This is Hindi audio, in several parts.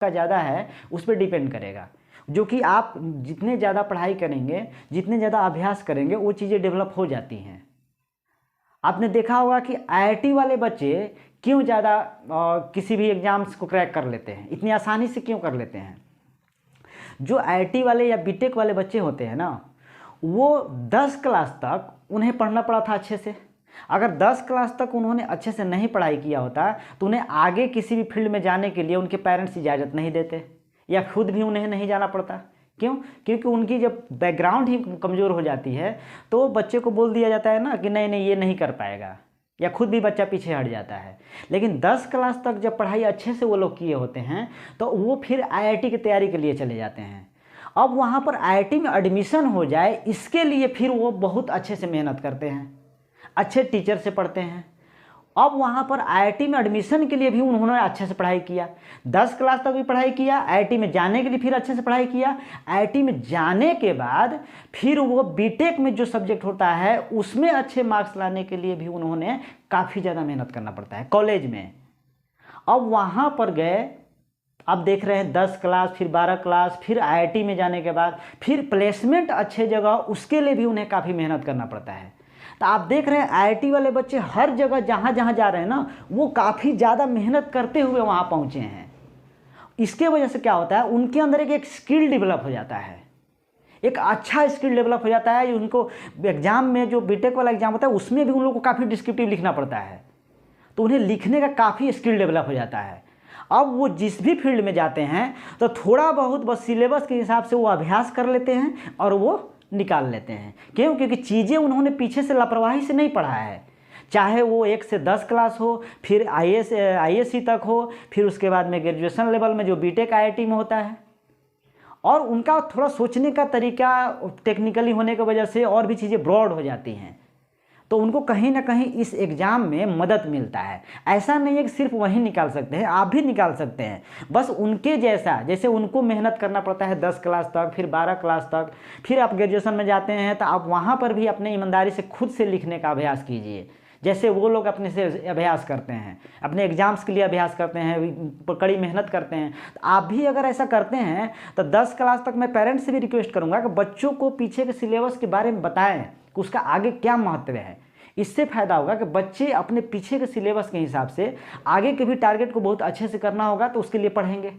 का ज़्यादा है उस पर डिपेंड करेगा। जो कि आप जितने ज़्यादा पढ़ाई करेंगे, जितने ज़्यादा अभ्यास करेंगे, वो चीज़ें डेवलप हो जाती हैं। आपने देखा होगा कि आईआईटी वाले बच्चे क्यों ज़्यादा किसी भी एग्ज़ाम्स को क्रैक कर लेते हैं, इतनी आसानी से क्यों कर लेते हैं। जो आईआईटी वाले या बीटेक वाले बच्चे होते हैं ना, वो 10 क्लास तक उन्हें पढ़ना पड़ा था अच्छे से। अगर 10 क्लास तक उन्होंने अच्छे से नहीं पढ़ाई किया होता तो उन्हें आगे किसी भी फील्ड में जाने के लिए उनके पेरेंट्स इजाज़त नहीं देते, या खुद भी उन्हें नहीं जाना पड़ता। क्यों? क्योंकि उनकी जब बैकग्राउंड ही कमज़ोर हो जाती है तो बच्चे को बोल दिया जाता है ना कि नहीं नहीं ये नहीं कर पाएगा, या खुद भी बच्चा पीछे हट जाता है। लेकिन 10 क्लास तक जब पढ़ाई अच्छे से वो लोग किए होते हैं तो वो फिर आईआईटी की तैयारी के लिए चले जाते हैं। अब वहाँ पर आईआईटी में एडमिशन हो जाए इसके लिए फिर वो बहुत अच्छे से मेहनत करते हैं, अच्छे टीचर से पढ़ते हैं। अब वहाँ पर आईआईटी में एडमिशन के लिए भी उन्होंने अच्छे से पढ़ाई किया, 10 क्लास तक भी पढ़ाई किया, आईआईटी में जाने के लिए फिर अच्छे से पढ़ाई किया। आईआईटी में जाने के बाद फिर वो बीटेक में जो सब्जेक्ट होता है उसमें अच्छे मार्क्स लाने के लिए भी उन्होंने काफ़ी ज़्यादा मेहनत करना पड़ता है कॉलेज में। अब वहाँ पर गए, अब देख रहे हैं 10 क्लास, फिर 12 क्लास, फिर आईआईटी में जाने के बाद फिर प्लेसमेंट अच्छे जगह, उसके लिए भी उन्हें काफ़ी मेहनत करना पड़ता है। तो आप देख रहे हैं आईआईटी वाले बच्चे हर जगह जहाँ जहाँ जा रहे हैं ना, वो काफ़ी ज़्यादा मेहनत करते हुए वहाँ पहुँचे हैं। इसके वजह से क्या होता है, उनके अंदर एक स्किल डेवलप हो जाता है, एक अच्छा स्किल डेवलप हो जाता है। उनको एग्ज़ाम में जो बीटेक वाला एग्ज़ाम होता है उसमें भी उन लोगों को काफ़ी डिस्क्रिप्टिव लिखना पड़ता है, तो उन्हें लिखने का काफ़ी स्किल डेवलप हो जाता है। अब वो जिस भी फील्ड में जाते हैं तो थोड़ा बहुत बस सिलेबस के हिसाब से वो अभ्यास कर लेते हैं और वो निकाल लेते हैं। क्यों? क्योंकि चीज़ें उन्होंने पीछे से लापरवाही से नहीं पढ़ा है, चाहे वो 1 से 10 क्लास हो, फिर आईएससी तक हो, फिर उसके बाद में ग्रेजुएशन लेवल में जो बीटेक आईआईटी में होता है। और उनका थोड़ा सोचने का तरीका टेक्निकली होने की वजह से और भी चीज़ें ब्रॉड हो जाती हैं, तो उनको कहीं ना कहीं इस एग्ज़ाम में मदद मिलता है। ऐसा नहीं है कि सिर्फ वही निकाल सकते हैं, आप भी निकाल सकते हैं, बस उनके जैसा, जैसे उनको मेहनत करना पड़ता है 10 क्लास तक, फिर 12 क्लास तक, फिर आप ग्रेजुएशन में जाते हैं तो आप वहाँ पर भी अपने ईमानदारी से खुद से लिखने का अभ्यास कीजिए, जैसे वो लोग अपने से अभ्यास करते हैं, अपने एग्ज़ाम्स के लिए अभ्यास करते हैं, कड़ी मेहनत करते हैं। तो आप भी अगर ऐसा करते हैं तो 10 क्लास तक मैं पेरेंट्स से भी रिक्वेस्ट करूँगा कि बच्चों को पीछे के सिलेबस के बारे में बताएं कि उसका आगे क्या महत्व है। इससे फ़ायदा होगा कि बच्चे अपने पीछे के सिलेबस के हिसाब से आगे के भी टारगेट को बहुत अच्छे से करना होगा तो उसके लिए पढ़ेंगे।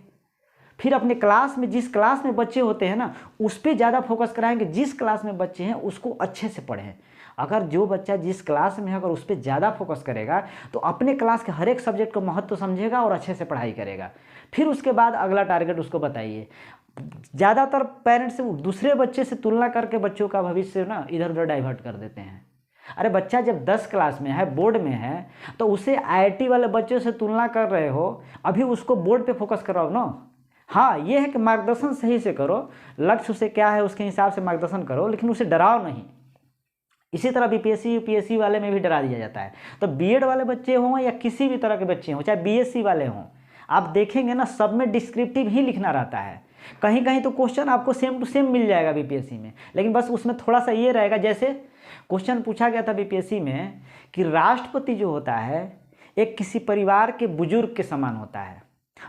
फिर अपने क्लास में, जिस क्लास में बच्चे होते हैं ना, उस पर ज़्यादा फोकस कराएंगे। जिस क्लास में बच्चे हैं उसको अच्छे से पढ़ें। अगर जो बच्चा जिस क्लास में है अगर उस पर ज़्यादा फोकस करेगा तो अपने क्लास के हर एक सब्जेक्ट को महत्व समझेगा और अच्छे से पढ़ाई करेगा। फिर उसके बाद अगला टारगेट उसको बताइए। ज़्यादातर पेरेंट्स दूसरे बच्चे से तुलना करके बच्चों का भविष्य ना इधर उधर डाइवर्ट कर देते हैं। अरे बच्चा जब 10 क्लास में है, बोर्ड में है, तो उसे आईआईटी वाले बच्चों से तुलना कर रहे हो, अभी उसको बोर्ड पे फोकस कराओ ना। हाँ, ये है कि मार्गदर्शन सही से करो, लक्ष्य उसे क्या है उसके हिसाब से मार्गदर्शन करो, लेकिन उसे डराओ नहीं। इसी तरह बीपीएससी यूपीएससी वाले में भी डरा दिया जाता है। तो बीएड वाले बच्चे हों या किसी भी तरह के बच्चे हों, चाहे बीएससी वाले हों, आप देखेंगे ना सब में डिस्क्रिप्टिव ही लिखना रहता है। कहीं कहीं तो क्वेश्चन आपको सेम टू सेम मिल जाएगा बीपीएससी में, लेकिन बस उसमें थोड़ा सा ये रहेगा, जैसे क्वेश्चन पूछा गया था बीपीएससी में कि राष्ट्रपति जो होता है एक किसी परिवार के बुजुर्ग के समान होता है,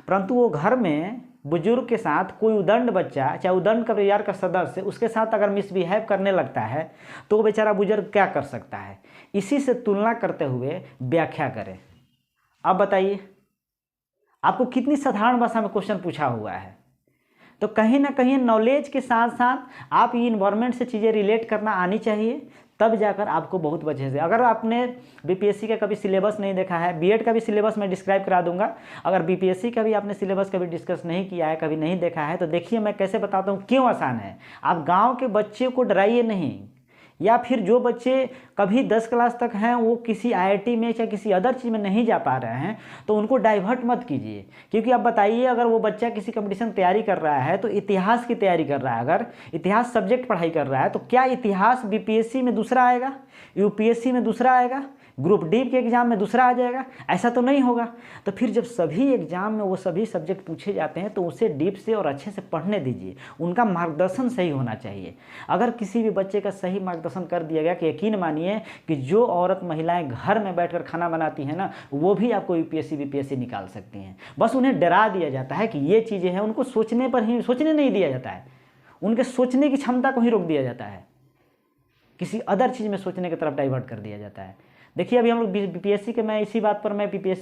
परंतु वो घर में बुजुर्ग के साथ कोई उदंड बच्चा, चाहे उदंड का परिवार का सदस्य, उसके साथ अगर मिसबिहेव करने लगता है तो वो बेचारा बुजुर्ग क्या कर सकता है। इसी से तुलना करते हुए व्याख्या करें। अब बताइए आपको कितनी साधारण भाषा में क्वेश्चन पूछा हुआ है। तो कहीं ना कहीं नॉलेज के साथ साथ आप ये इन्वायरमेंट से चीज़ें रिलेट करना आनी चाहिए, तब जाकर आपको बहुत अच्छे से। अगर आपने बीपीएससी का कभी सिलेबस नहीं देखा है, बीएड का भी सिलेबस मैं डिस्क्राइब करा दूंगा। अगर बीपीएससी का भी आपने सिलेबस कभी डिस्कस नहीं किया है, कभी नहीं देखा है, तो देखिए मैं कैसे बताता हूँ क्यों आसान है। आप गाँव के बच्चे को डराइए नहीं, या फिर जो बच्चे कभी 10 क्लास तक हैं वो किसी आईआईटी में या किसी अदर चीज़ में नहीं जा पा रहे हैं तो उनको डाइवर्ट मत कीजिए। क्योंकि आप बताइए अगर वो बच्चा किसी कंपटीशन तैयारी कर रहा है तो इतिहास की तैयारी कर रहा है, अगर इतिहास सब्जेक्ट पढ़ाई कर रहा है, तो क्या इतिहास बीपीएससी में दूसरा आएगा, यूपीएससी में दूसरा आएगा? ग्रुप डी के एग्ज़ाम में दूसरा आ जाएगा, ऐसा तो नहीं होगा। तो फिर जब सभी एग्ज़ाम में वो सभी सब्जेक्ट पूछे जाते हैं तो उसे डीप से और अच्छे से पढ़ने दीजिए, उनका मार्गदर्शन सही होना चाहिए। अगर किसी भी बच्चे का सही मार्गदर्शन कर दिया गया कि यकीन मानिए कि जो औरत महिलाएं घर में बैठकर खाना बनाती हैं ना, वो भी आपको यूपीएससी बीपीएससी निकाल सकती हैं। बस उन्हें डरा दिया जाता है कि ये चीज़ें हैं, उनको सोचने पर ही सोचने नहीं दिया जाता है, उनके सोचने की क्षमता को ही रोक दिया जाता है, किसी अदर चीज़ में सोचने की तरफ डाइवर्ट कर दिया जाता है। देखिए अभी हम लोग बीपीएससी के, मैं इसी बात पर मैं बीपीएससी